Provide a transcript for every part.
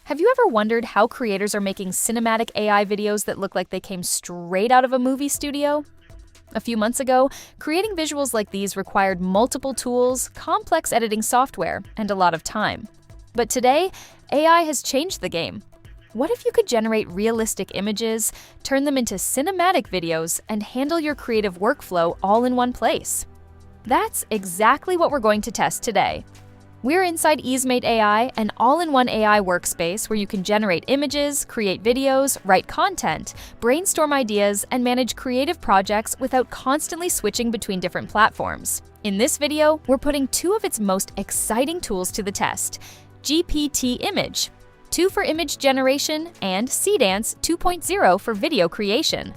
Have you ever wondered how creators are making cinematic AI videos that look like they came straight out of a movie studio? A few months ago, creating visuals like these required multiple tools, complex editing software, and a lot of time. But today, AI has changed the game. What if you could generate realistic images, turn them into cinematic videos, and handle your creative workflow all in one place? That's exactly what we're going to test today. We're inside Easemate AI, an all-in-one AI workspace where you can generate images, create videos, write content, brainstorm ideas, and manage creative projects without constantly switching between different platforms. In this video, we're putting two of its most exciting tools to the test: GPT-IMG2 for image generation and Seedance 2.0 for video creation.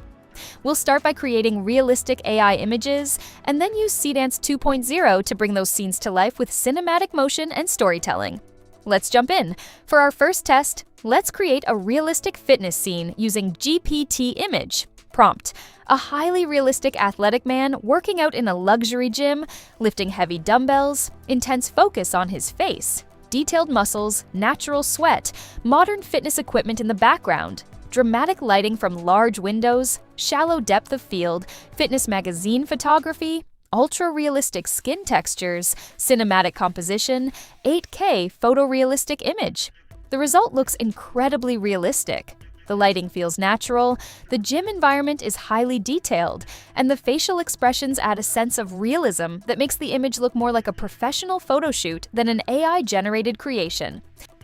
We'll start by creating realistic AI images, and then use Seedance 2.0 to bring those scenes to life with cinematic motion and storytelling. Let's jump in. For our first test, let's create a realistic fitness scene using GPT-IMG. Prompt: a highly realistic athletic man working out in a luxury gym, lifting heavy dumbbells, intense focus on his face, detailed muscles, natural sweat, modern fitness equipment in the background, dramatic lighting from large windows, shallow depth of field, fitness magazine photography, ultra-realistic skin textures, cinematic composition, 8K photorealistic image. The result looks incredibly realistic. The lighting feels natural, the gym environment is highly detailed, and the facial expressions add a sense of realism that makes the image look more like a professional photo shoot than an AI-generated creation.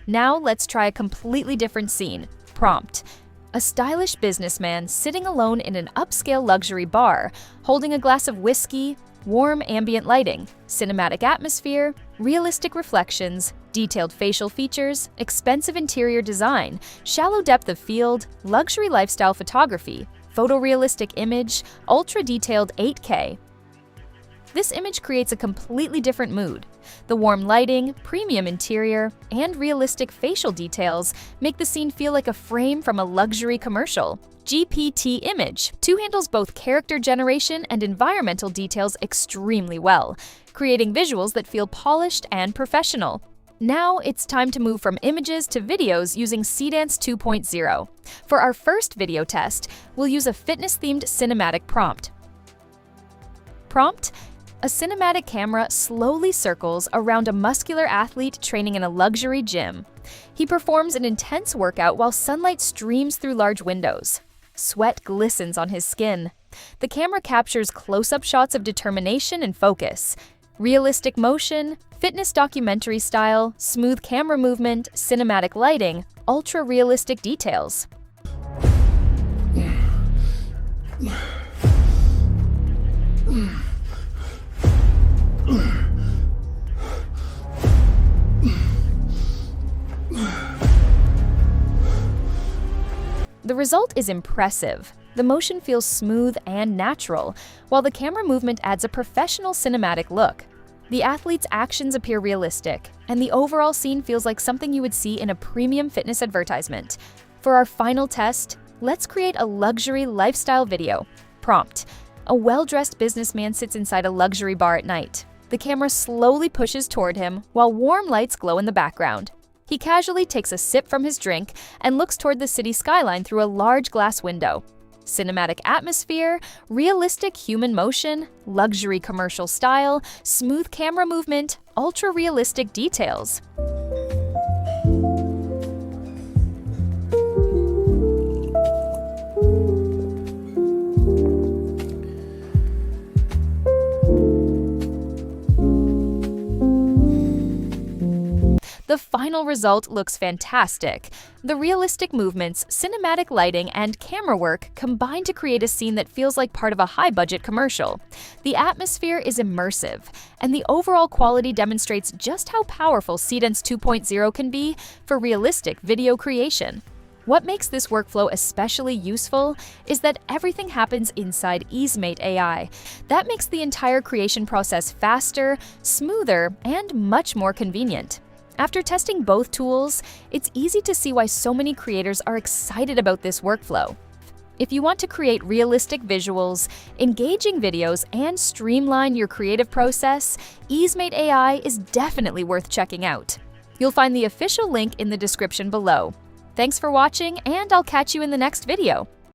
Now let's try a completely different scene. Prompt: a stylish businessman sitting alone in an upscale luxury bar, holding a glass of whiskey, warm ambient lighting, cinematic atmosphere, realistic reflections, detailed facial features, expensive interior design, shallow depth of field, luxury lifestyle photography, photorealistic image, ultra-detailed 8K. This image creates a completely different mood. The warm lighting, premium interior, and realistic facial details make the scene feel like a frame from a luxury commercial. GPT-IMG2 handles both character generation and environmental details extremely well, creating visuals that feel polished and professional. Now it's time to move from images to videos using Seedance 2.0. For our first video test, we'll use a fitness-themed cinematic prompt. Prompt: a cinematic camera slowly circles around a muscular athlete training in a luxury gym. He performs an intense workout while sunlight streams through large windows. Sweat glistens on his skin. The camera captures close-up shots of determination and focus. Realistic motion, fitness documentary style, smooth camera movement, cinematic lighting, ultra-realistic details. The result is impressive. The motion feels smooth and natural, while the camera movement adds a professional cinematic look. The athlete's actions appear realistic, and the overall scene feels like something you would see in a premium fitness advertisement. For our final test, let's create a luxury lifestyle video. Prompt: a well-dressed businessman sits inside a luxury bar at night. The camera slowly pushes toward him while warm lights glow in the background. He casually takes a sip from his drink and looks toward the city skyline through a large glass window. Cinematic atmosphere, realistic human motion, luxury commercial style, smooth camera movement, ultra-realistic details. The final result looks fantastic. The realistic movements, cinematic lighting, and camera work combine to create a scene that feels like part of a high-budget commercial. The atmosphere is immersive, and the overall quality demonstrates just how powerful Seedance 2.0 can be for realistic video creation. What makes this workflow especially useful is that everything happens inside Easemate AI. That makes the entire creation process faster, smoother, and much more convenient. After testing both tools, it's easy to see why so many creators are excited about this workflow. If you want to create realistic visuals, engaging videos, and streamline your creative process, Easemate AI is definitely worth checking out. You'll find the official link in the description below. Thanks for watching, and I'll catch you in the next video.